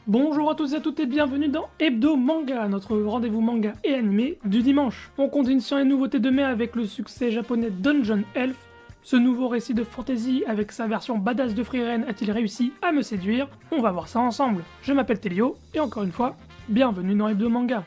Bonjour à tous et à toutes et bienvenue dans Hebdo Manga, notre rendez-vous manga et animé du dimanche. On continue sur les nouveautés de mai avec le succès japonais Dungeon Elf. Ce nouveau récit de fantasy avec sa version badass de Frieren a-t-il réussi à me séduire? On va voir ça ensemble. Je m'appelle Télio et encore une fois, bienvenue dans Hebdo Manga.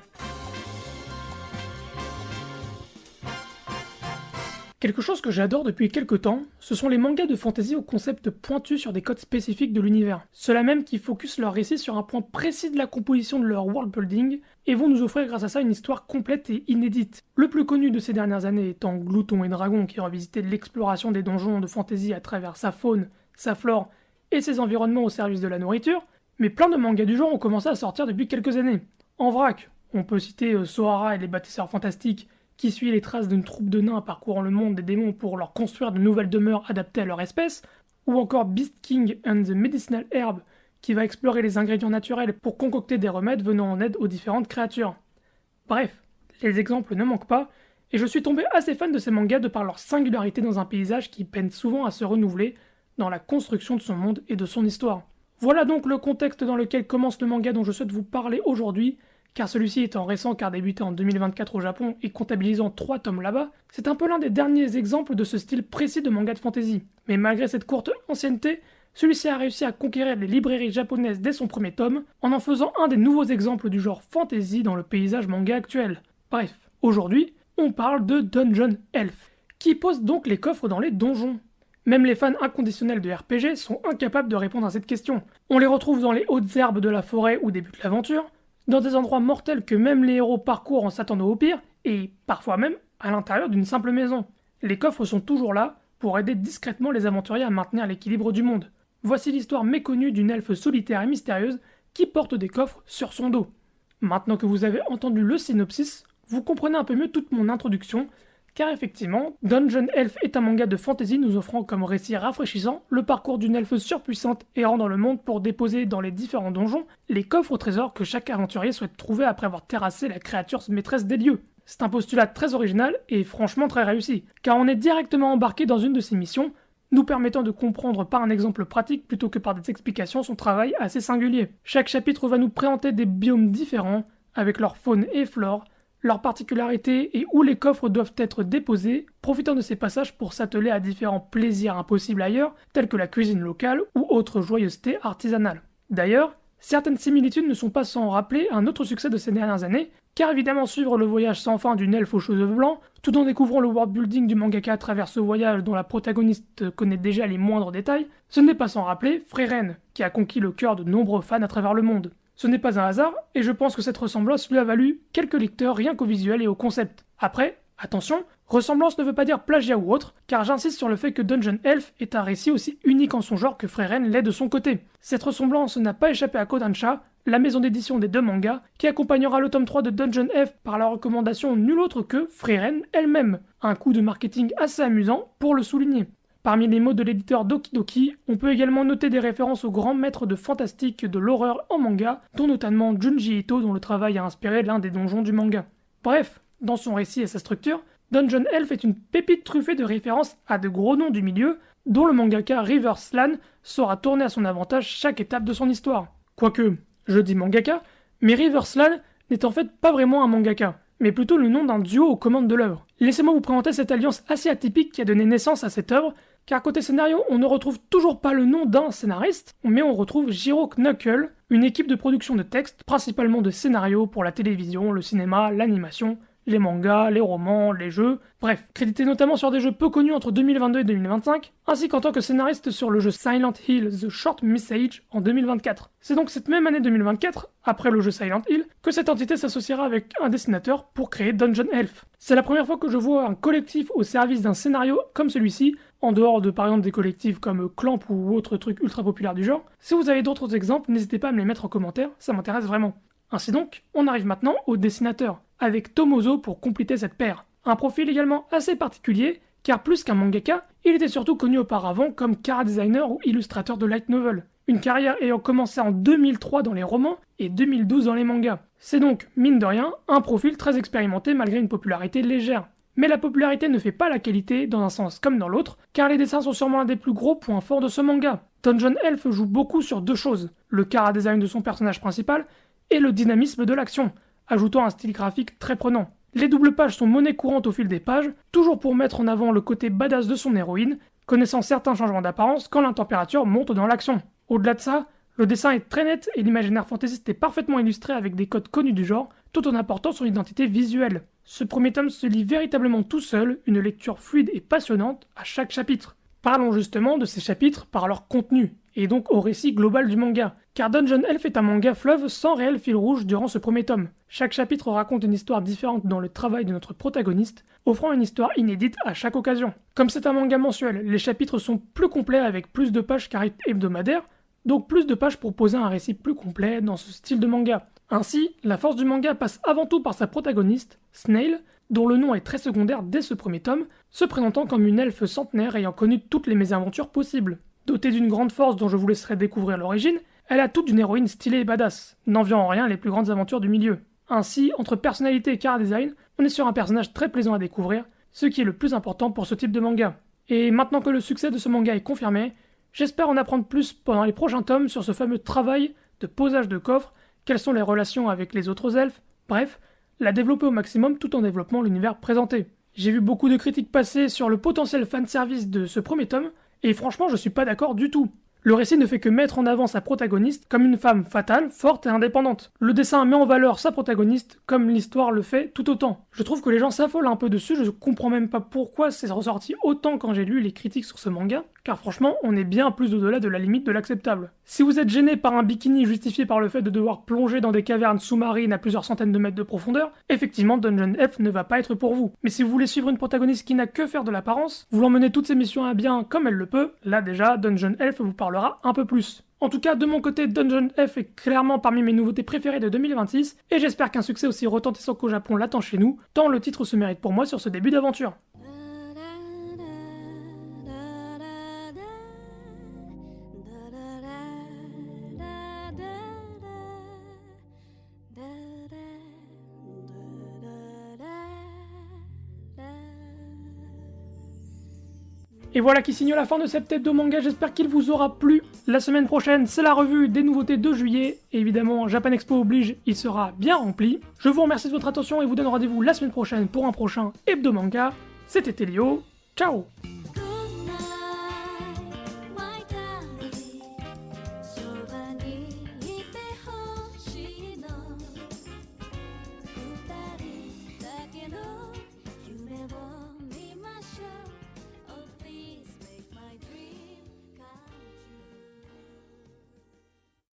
Quelque chose que j'adore depuis quelques temps, ce sont les mangas de fantasy au concept pointu sur des codes spécifiques de l'univers. Ceux-là même qui focusent leur récit sur un point précis de la composition de leur world building et vont nous offrir grâce à ça une histoire complète et inédite. Le plus connu de ces dernières années étant Glouton et Dragon qui revisitait l'exploration des donjons de fantasy à travers sa faune, sa flore et ses environnements au service de la nourriture, mais plein de mangas du genre ont commencé à sortir depuis quelques années. En vrac, on peut citer Sohara et les bâtisseurs fantastiques, qui suit les traces d'une troupe de nains parcourant le monde des démons pour leur construire de nouvelles demeures adaptées à leur espèce, ou encore Beast King and the Medicinal Herb, qui va explorer les ingrédients naturels pour concocter des remèdes venant en aide aux différentes créatures. Bref, les exemples ne manquent pas, et je suis tombé assez fan de ces mangas de par leur singularité dans un paysage qui peine souvent à se renouveler dans la construction de son monde et de son histoire. Voilà donc le contexte dans lequel commence le manga dont je souhaite vous parler aujourd'hui, car celui-ci étant récent car débuté en 2024 au Japon et comptabilisant 3 tomes là-bas, c'est un peu l'un des derniers exemples de ce style précis de manga de fantasy. Mais malgré cette courte ancienneté, celui-ci a réussi à conquérir les librairies japonaises dès son premier tome, en faisant un des nouveaux exemples du genre fantasy dans le paysage manga actuel. Bref, aujourd'hui, on parle de Dungeon Elf, qui pose donc les coffres dans les donjons. Même les fans inconditionnels de RPG sont incapables de répondre à cette question. On les retrouve dans les hautes herbes de la forêt où débute l'aventure, dans des endroits mortels que même les héros parcourent en s'attendant au pire, et parfois même à l'intérieur d'une simple maison. Les coffres sont toujours là pour aider discrètement les aventuriers à maintenir l'équilibre du monde. Voici l'histoire méconnue d'une elfe solitaire et mystérieuse qui porte des coffres sur son dos. Maintenant que vous avez entendu le synopsis, vous comprenez un peu mieux toute mon introduction, car effectivement, Dungeon Elf est un manga de fantasy nous offrant comme récit rafraîchissant le parcours d'une elfe surpuissante errant dans le monde pour déposer dans les différents donjons les coffres au trésor que chaque aventurier souhaite trouver après avoir terrassé la créature maîtresse des lieux. C'est un postulat très original et franchement très réussi, car on est directement embarqué dans une de ces missions, nous permettant de comprendre par un exemple pratique plutôt que par des explications son travail assez singulier. Chaque chapitre va nous présenter des biomes différents, avec leur faune et flore, leurs particularités et où les coffres doivent être déposés, profitant de ces passages pour s'atteler à différents plaisirs impossibles ailleurs, tels que la cuisine locale ou autres joyeusetés artisanales. D'ailleurs, certaines similitudes ne sont pas sans rappeler un autre succès de ces dernières années, car évidemment suivre le voyage sans fin d'une elfe aux cheveux blancs, tout en découvrant le world building du mangaka à travers ce voyage dont la protagoniste connaît déjà les moindres détails, ce n'est pas sans rappeler Frieren, qui a conquis le cœur de nombreux fans à travers le monde. Ce n'est pas un hasard, et je pense que cette ressemblance lui a valu quelques lecteurs rien qu'au visuel et au concept. Après, attention, ressemblance ne veut pas dire plagiat ou autre, car j'insiste sur le fait que Dungeon Elf est un récit aussi unique en son genre que Frieren l'est de son côté. Cette ressemblance n'a pas échappé à Kodansha, la maison d'édition des deux mangas, qui accompagnera le tome 3 de Dungeon Elf par la recommandation nulle autre que Frieren elle-même. Un coup de marketing assez amusant pour le souligner. Parmi les mots de l'éditeur Doki Doki, on peut également noter des références aux grands maîtres de fantastique de l'horreur en manga, dont notamment Junji Ito dont le travail a inspiré l'un des donjons du manga. Bref, dans son récit et sa structure, Dungeon Elf est une pépite truffée de références à de gros noms du milieu, dont le mangaka River Slan saura tourner à son avantage chaque étape de son histoire. Quoique, je dis mangaka, mais River Slan n'est en fait pas vraiment un mangaka, mais plutôt le nom d'un duo aux commandes de l'œuvre. Laissez-moi vous présenter cette alliance assez atypique qui a donné naissance à cette œuvre, car côté scénario, on ne retrouve toujours pas le nom d'un scénariste, mais on retrouve Jiro Knuckle, une équipe de production de textes, principalement de scénarios pour la télévision, le cinéma, l'animation, les mangas, les romans, les jeux, bref, crédité notamment sur des jeux peu connus entre 2022 et 2025, ainsi qu'en tant que scénariste sur le jeu Silent Hill The Short Message en 2024. C'est donc cette même année 2024, après le jeu Silent Hill, que cette entité s'associera avec un dessinateur pour créer Dungeon Elf. C'est la première fois que je vois un collectif au service d'un scénario comme celui-ci, en dehors de par exemple des collectifs comme Clamp ou autres trucs ultra populaires du genre. Si vous avez d'autres exemples, n'hésitez pas à me les mettre en commentaire, ça m'intéresse vraiment. Ainsi donc, on arrive maintenant au dessinateur, avec Tomozo pour compléter cette paire. Un profil également assez particulier, car plus qu'un mangaka, il était surtout connu auparavant comme chara designer ou illustrateur de light novel. Une carrière ayant commencé en 2003 dans les romans et 2012 dans les mangas. C'est donc, mine de rien, un profil très expérimenté malgré une popularité légère. Mais la popularité ne fait pas la qualité dans un sens comme dans l'autre, car les dessins sont sûrement l'un des plus gros points forts de ce manga. Dungeon Elf joue beaucoup sur deux choses, le chara-design de son personnage principal et le dynamisme de l'action, ajoutant un style graphique très prenant. Les doubles pages sont monnaie courante au fil des pages, toujours pour mettre en avant le côté badass de son héroïne, connaissant certains changements d'apparence quand la température monte dans l'action. Au-delà de ça, le dessin est très net et l'imaginaire fantaisiste est parfaitement illustré avec des codes connus du genre, tout en apportant son identité visuelle. Ce premier tome se lit véritablement tout seul, une lecture fluide et passionnante à chaque chapitre. Parlons justement de ces chapitres par leur contenu, et donc au récit global du manga, car Dungeon Elf est un manga fleuve sans réel fil rouge durant ce premier tome. Chaque chapitre raconte une histoire différente dans le travail de notre protagoniste, offrant une histoire inédite à chaque occasion. Comme c'est un manga mensuel, les chapitres sont plus complets avec plus de pages qu'un rythme hebdomadaire, donc plus de pages pour poser un récit plus complet dans ce style de manga. Ainsi, la force du manga passe avant tout par sa protagoniste, Snail, dont le nom est très secondaire dès ce premier tome, se présentant comme une elfe centenaire ayant connu toutes les mésaventures possibles. Dotée d'une grande force dont je vous laisserai découvrir l'origine, elle a toute d'une héroïne stylée et badass, n'enviant en rien les plus grandes aventures du milieu. Ainsi, entre personnalité et chara-design, on est sur un personnage très plaisant à découvrir, ce qui est le plus important pour ce type de manga. Et maintenant que le succès de ce manga est confirmé, j'espère en apprendre plus pendant les prochains tomes sur ce fameux travail de posage de coffre, quelles sont les relations avec les autres elfes, bref, la développer au maximum tout en développant l'univers présenté. J'ai vu beaucoup de critiques passer sur le potentiel fanservice de ce premier tome, et franchement je suis pas d'accord du tout. Le récit ne fait que mettre en avant sa protagoniste comme une femme fatale, forte et indépendante. Le dessin met en valeur sa protagoniste comme l'histoire le fait tout autant. Je trouve que les gens s'affolent un peu dessus, je comprends même pas pourquoi c'est ressorti autant quand j'ai lu les critiques sur ce manga, car franchement on est bien plus au-delà de la limite de l'acceptable. Si vous êtes gêné par un bikini justifié par le fait de devoir plonger dans des cavernes sous-marines à plusieurs centaines de mètres de profondeur, effectivement Dungeon Elf ne va pas être pour vous. Mais si vous voulez suivre une protagoniste qui n'a que faire de l'apparence, voulant mener toutes ses missions à bien comme elle le peut, là déjà Dungeon Elf vous parlera un peu plus. En tout cas, de mon côté, Dungeon Elf est clairement parmi mes nouveautés préférées de 2026, et j'espère qu'un succès aussi retentissant qu'au Japon l'attend chez nous, tant le titre se mérite pour moi sur ce début d'aventure. Et voilà qui signe la fin de cet hebdo manga, j'espère qu'il vous aura plu. La semaine prochaine, c'est la revue des nouveautés de juillet, et évidemment, Japan Expo oblige, il sera bien rempli. Je vous remercie de votre attention et vous donne rendez-vous la semaine prochaine pour un prochain hebdo manga. C'était Elio, ciao!